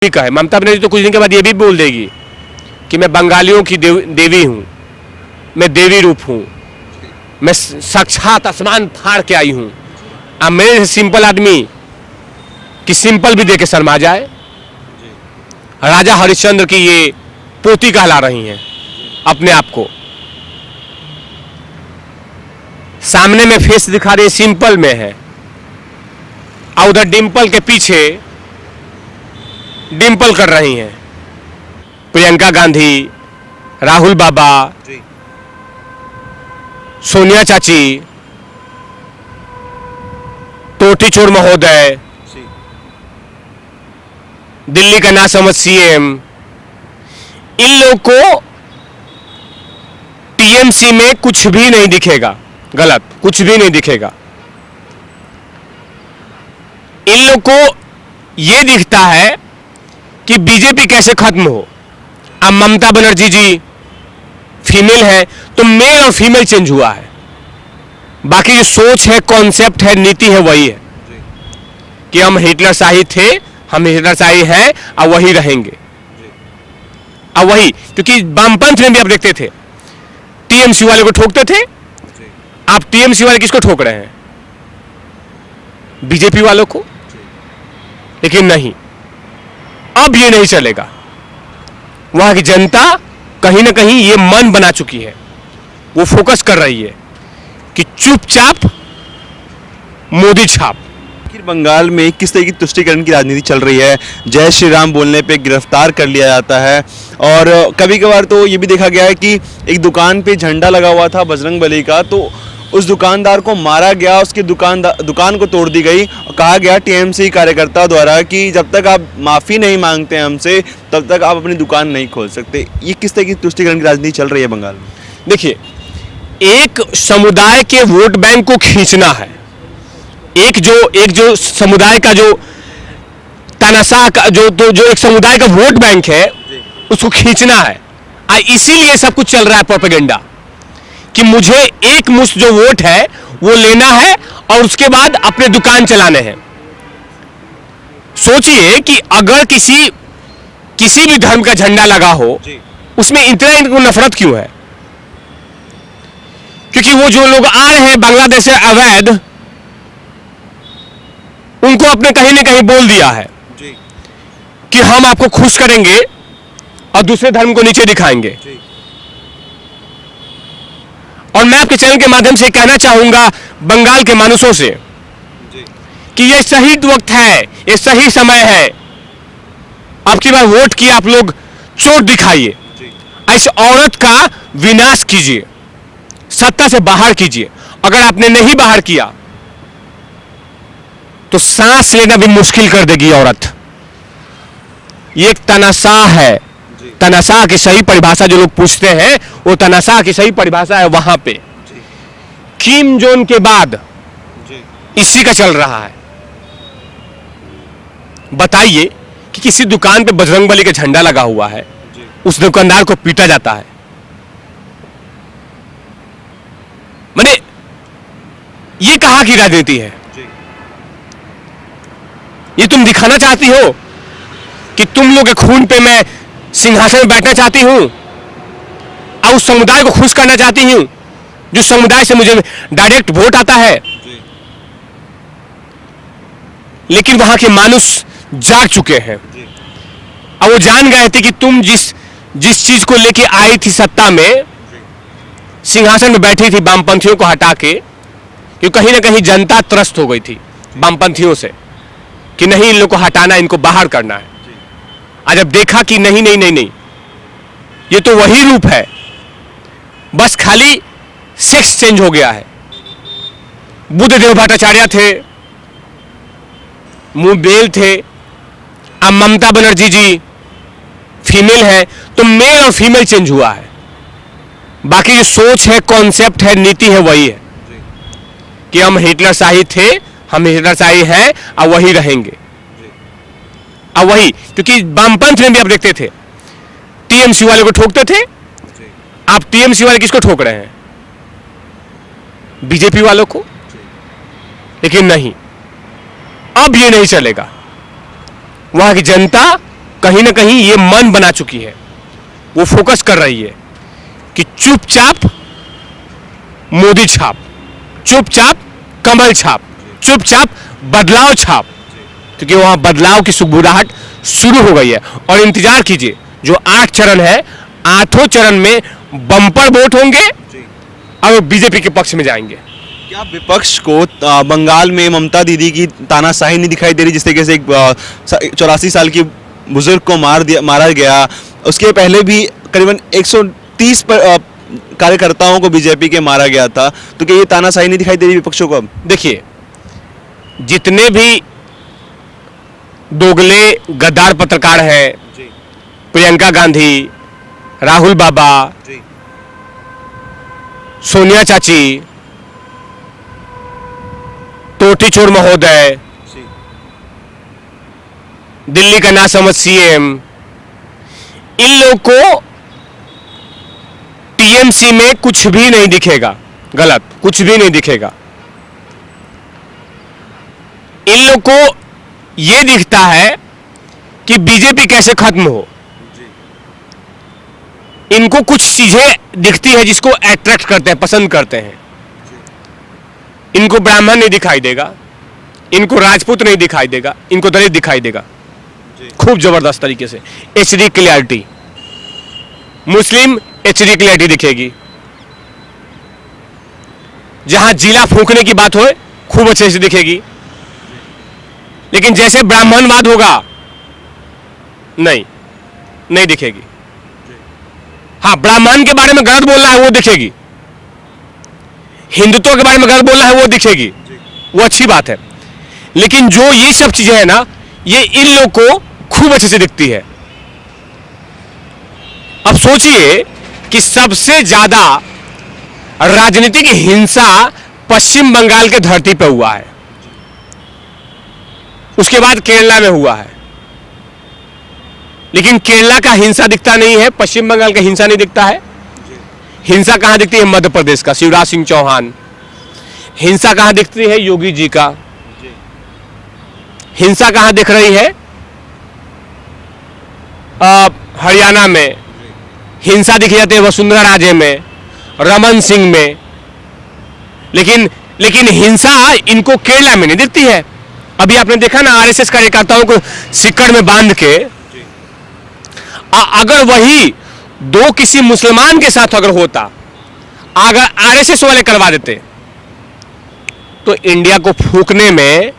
का है। ममता बनर्जी तो कुछ दिन के बाद ये भी बोल देगी कि मैं बंगालियों की देवी हूँ, मैं देवी रूप हूँ, मैं साक्षात आसमान फाड़ के आई हूँ। अब मेरे जैसे सिंपल आदमी कि सिंपल भी देके शर्मा जाए। राजा हरिश्चंद्र की ये पोती कहला रही हैं अपने आप को। सामने में फेस दिखा रही सिंपल में है और उधर डिंपल के पीछे डिंपल कर रही हैं। प्रियंका गांधी, राहुल बाबा, सोनिया चाची, टोटी चोर महोदय, दिल्ली का नासमझ सीएम, इन लोग को टीएमसी में कुछ भी नहीं दिखेगा गलत, कुछ भी नहीं दिखेगा। इन लोग को यह दिखता है कि बीजेपी कैसे खत्म हो। अब ममता बनर्जी जी फीमेल है तो मेल और फीमेल चेंज हुआ है, बाकी जो सोच है, कॉन्सेप्ट है, नीति है वही है कि हम हिटलर शाही थे, हम हिटलर शाही हैं और वही रहेंगे। अब वही, क्योंकि वामपंथ में भी आप देखते थे टीएमसी वाले को ठोकते थे। आप टीएमसी वाले किसको ठोक रहे हैं? बीजेपी वालों को। लेकिन नहीं, अब ये नहीं चलेगा। वहां की जनता कहीं ना कहीं ये मन बना चुकी है, वो फोकस कर रही है कि चुपचाप मोदी छाप। बंगाल में किस तरह की तुष्टीकरण की राजनीति चल रही है? जय श्री राम बोलने पे गिरफ्तार कर लिया जाता है और कभी कभार तो ये भी देखा गया है कि एक दुकान पे झंडा लगा हुआ था बजरंगबली का, तो उस दुकानदार को मारा गया, उसकी दुकान को तोड़ दी गई और कहा गया टीएमसी कार्यकर्ता द्वारा कि जब तक आप माफ़ी नहीं मांगते हमसे तब तक आप अपनी दुकान नहीं खोल सकते। ये किस तरह की तुष्टीकरण की राजनीति चल रही है बंगाल में? देखिए, एक समुदाय के वोट बैंक को खींचना है, एक जो समुदाय का जो तानाशाह का जो एक समुदाय का वोट बैंक है उसको खींचना है। इसीलिए सब कुछ चल रहा है प्रोपेगेंडा कि मुझे एक मुश्त जो वोट है वो लेना है और उसके बाद अपने दुकान चलाने हैं। सोचिए कि अगर किसी भी धर्म का झंडा लगा हो उसमें इतना इनको नफरत क्यों है? क्योंकि वो जो लोग आ रहे हैं बांग्लादेश से अवैध, उनको अपने कहीं ना कहीं बोल दिया है कि हम आपको खुश करेंगे और दूसरे धर्म को नीचे दिखाएंगे। और मैं आपके चैनल के माध्यम से कहना चाहूंगा बंगाल के मानुषों से कि ये सही वक्त है, ये सही समय है। अब की बार वोट की आप लोग चोट दिखाइए, इस औरत का विनाश कीजिए, सत्ता से बाहर कीजिए। अगर आपने नहीं बाहर किया तो सांस लेना भी मुश्किल कर देगी औरत। ये एक तानाशाह है। तानाशाह की सही परिभाषा जो लोग पूछते हैं वो तानाशाह की सही परिभाषा है वहां पे। किम जोन के बाद इसी का चल रहा है। बताइए कि किसी दुकान पे बजरंगबली का झंडा लगा हुआ है, उस दुकानदार को पीटा जाता है। माने ये कहां की राजनीति है? ये तुम दिखाना चाहती हो कि तुम लोग के खून पे मैं सिंहासन में बैठना चाहती हूं और उस समुदाय को खुश करना चाहती हूं जो समुदाय से मुझे डायरेक्ट वोट आता है। लेकिन वहां के मानुष जाग चुके हैं और वो जान गए थे कि तुम जिस चीज को लेके आई थी सत्ता में, सिंहासन में बैठी थी वामपंथियों को हटा के, कि कहीं ना कहीं जनता त्रस्त हो गई थी वामपंथियों से कि नहीं, इन लोग को हटाना, इनको बाहर करना है। आज जब देखा कि नहीं नहीं नहीं नहीं, ये तो वही रूप है, बस खाली सेक्स चेंज हो गया है। बुद्धदेव भट्टाचार्य थे, मेल थे, अब ममता बनर्जी जी फीमेल है तो मेल और फीमेल चेंज हुआ है, बाकी जो सोच है, कॉन्सेप्ट है, नीति है वही है कि हम हिटलर शाही थे, हम हिटलर शाही हैं और वही रहेंगे। अब वही, क्योंकि वामपंथ में भी आप देखते थे टीएमसी वाले को ठोकते थे। आप टीएमसी वाले किसको ठोक रहे हैं? बीजेपी वालों को। लेकिन नहीं, अब ये नहीं चलेगा। वहां की जनता कहीं ना कहीं ये मन बना चुकी है, वो फोकस कर रही है कि चुपचाप मोदी छाप, चुपचाप कमल छाप, चुपचाप बदलाव छाप, क्योंकि वहां बदलाव की सुगबुगाहट शुरू हो गई है। और इंतजार कीजिए, जो 8 चरण है, 8 चरण में बम्पर वोट होंगे और बीजेपी के पक्ष में जाएंगे। क्या विपक्ष को बंगाल में ममता दीदी की तानाशाही नहीं दिखाई दे रही? जिस तरीके से एक 84 साल की बुजुर्ग को मारा गया, उसके पहले भी करीबन 130 कार्यकर्ताओं को बीजेपी के मारा गया था, तो क्या ये तानाशाही नहीं दिखाई दे रही विपक्षों को अब? देखिए, जितने भी दोगले गद्दार पत्रकार हैं, प्रियंका गांधी, राहुल बाबा, सोनिया चाची, टोटी चोर महोदय, दिल्ली का नासमझ सीएम, इन लोग को टीएमसी में कुछ भी नहीं दिखेगा गलत, कुछ भी नहीं दिखेगा। इन लोग को यह दिखता है कि बीजेपी कैसे खत्म हो। इनको कुछ चीजें दिखती है जिसको अट्रैक्ट करते हैं, पसंद करते हैं। इनको ब्राह्मण नहीं दिखाई देगा, इनको राजपूत नहीं दिखाई देगा, इनको दलित दिखाई देगा खूब जबरदस्त तरीके से। एचडी क्लियरिटी, मुस्लिम एचडी क्लियरिटी दिखेगी। जहां जिला फूंकने की बात हो खूब अच्छे से दिखेगी, लेकिन जैसे ब्राह्मणवाद होगा नहीं दिखेगी। हाँ, ब्राह्मण के बारे में गलत बोल रहा है वो दिखेगी, हिंदुत्व के बारे में गलत बोल रहा है वो दिखेगी, वो अच्छी बात है। लेकिन जो ये सब चीजें हैं ना, ये इन लोग को खूब अच्छे से दिखती है। अब सोचिए कि सबसे ज्यादा राजनीतिक हिंसा पश्चिम बंगाल के धरती पर हुआ है, उसके बाद केरला में हुआ है, लेकिन केरला का हिंसा दिखता नहीं है, पश्चिम बंगाल का हिंसा नहीं दिखता है। हिंसा कहां दिखती है? मध्य प्रदेश का शिवराज सिंह चौहान। हिंसा कहां दिखती है? योगी जी का। हिंसा कहां दिख रही है? हरियाणा में। हिंसा दिख जाती है वसुंधरा राजे में, रमन सिंह में। लेकिन हिंसा इनको केरला में नहीं दिखती है। अभी आपने देखा ना, आरएसएस कार्यकर्ताओं को सिक्कड़ में बांध के, अगर वही दो किसी मुसलमान के साथ अगर होता, अगर आरएसएस वाले करवा देते, तो इंडिया को फूंकने में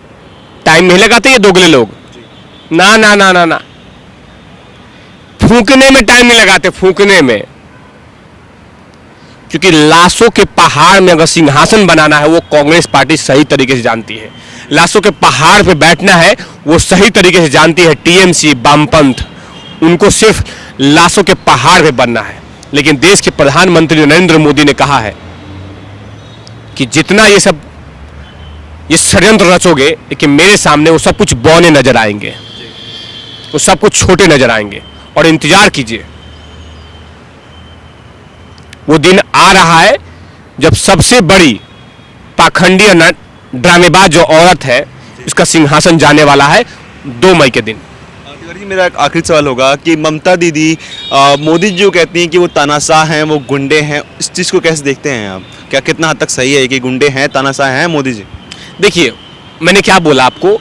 टाइम नहीं लगाते ये दोगले लोग। ना ना ना ना ना, फूंकने में टाइम नहीं लगाते, फूंकने में। क्योंकि लाशों के पहाड़ में अगर सिंहासन बनाना है, वो कांग्रेस पार्टी सही तरीके से जानती है। लाशों के पहाड़ पे बैठना है, वो सही तरीके से जानती है टीएमसी, वामपंथ। उनको सिर्फ लाशों के पहाड़ पे बनना है। लेकिन देश के प्रधानमंत्री नरेंद्र मोदी ने कहा है कि जितना ये षड्यंत्र रचोगे, लेकिन मेरे सामने वो सब कुछ बौने नजर आएंगे, वो सब कुछ छोटे नजर आएंगे। और इंतजार कीजिए, वो दिन आ रहा है जब सबसे बड़ी पाखंडी ड्रामेबाज जो औरत है, उसका सिंहासन जाने वाला है 2 मई के दिन। जी, मेरा एक आखिरी सवाल होगा कि ममता दीदी, मोदी जी जो कहती हैं कि वो तानाशाह हैं, वो गुंडे हैं, इस चीज़ को कैसे देखते हैं आप? क्या कितना हद तक सही है कि गुंडे हैं, तानाशाह हैं मोदी जी? देखिए, मैंने क्या बोला आपको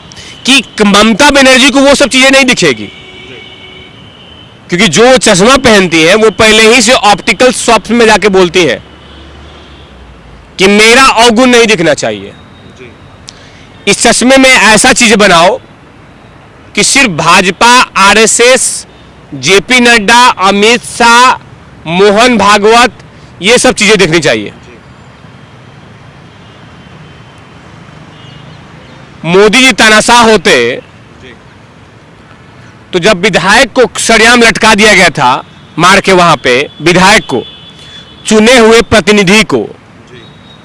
कि ममता बनर्जी को वो सब चीजें नहीं दिखेगी, क्योंकि जो चश्मा पहनती है वो पहले ही से ऑप्टिकल शॉप में जाके बोलती है कि मेरा अवगुण नहीं दिखना चाहिए। इस चश्मे में ऐसा चीज बनाओ कि सिर्फ भाजपा, आरएसएस, जेपी नड्डा, अमित शाह, मोहन भागवत, ये सब चीजें दिखनी चाहिए। मोदी जी तानाशाह होते तो जब विधायक को सरेआम लटका दिया गया था, मार के, वहां पे विधायक को, चुने हुए प्रतिनिधि को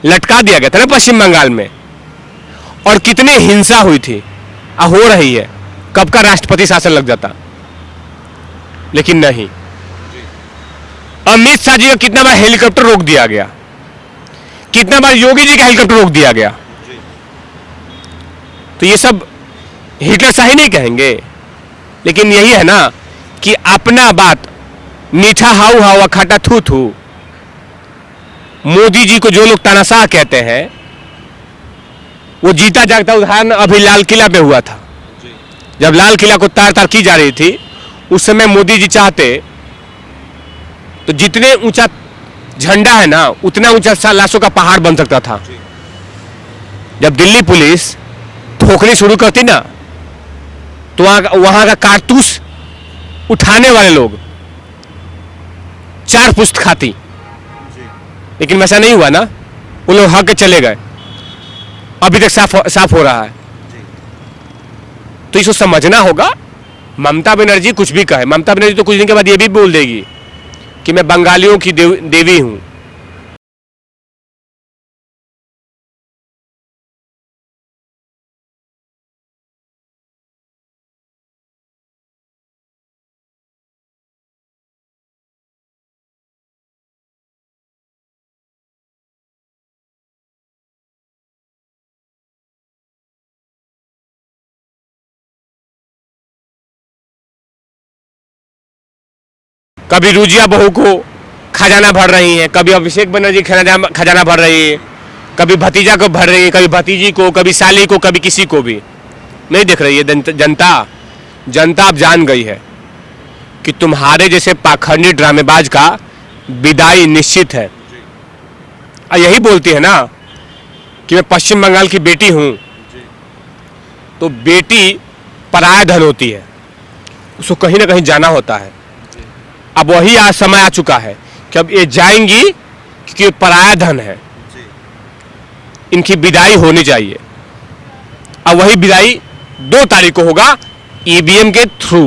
लटका दिया गया था ना पश्चिम बंगाल में, और कितनी हिंसा हुई थी, हो रही है, कब का राष्ट्रपति शासन लग जाता। लेकिन नहीं, अमित शाह जी का कितना बार हेलीकॉप्टर रोक दिया गया, कितना बार योगी जी का हेलीकॉप्टर रोक दिया गया। तो ये सब हिटलर शाही नहीं कहेंगे, लेकिन यही है ना कि अपना बात मीठा हाउ हाउ खट्टा थू थू, मोदी जी को जो लोग तानाशाह कहते हैं, वो जीता जागता उदाहरण अभी लाल किला पे हुआ था। जब लाल किला को तार तार की जा रही थी, उस समय मोदी जी चाहते तो जितने ऊंचा झंडा है ना, उतना ऊंचा लाशों का पहाड़ बन सकता था। जब दिल्ली पुलिस ठोकनी शुरू करती ना, तो वहां का कारतूस उठाने वाले लोग 4 पुश्त खाती, लेकिन वैसा नहीं हुआ ना, वो लोग हक के चले गए। अभी तक साफ हो रहा है। तो इसको समझना होगा। ममता बनर्जी कुछ भी कहे, ममता बनर्जी तो कुछ दिन के बाद ये भी बोल देगी कि मैं बंगालियों की देवी हूं। कभी रुजिया बहू को खजाना भर रही हैं, कभी अभिषेक बनर्जी खजाना भर रही है, कभी भतीजा को भर रही है, कभी भतीजी को, कभी साली को, कभी किसी को भी नहीं देख रही है। जनता अब जान गई है कि तुम्हारे जैसे पाखंडी ड्रामेबाज का विदाई निश्चित है। और यही बोलती है ना कि मैं पश्चिम बंगाल की बेटी हूं, तो बेटी पराया धन होती है, उसको कहीं ना कहीं जाना होता है। अब वही आज समय आ चुका है कि अब ये जाएंगी, क्योंकि पराया धन है, इनकी विदाई होनी चाहिए। अब वही विदाई 2 तारीख को होगा, ईवीएम के थ्रू।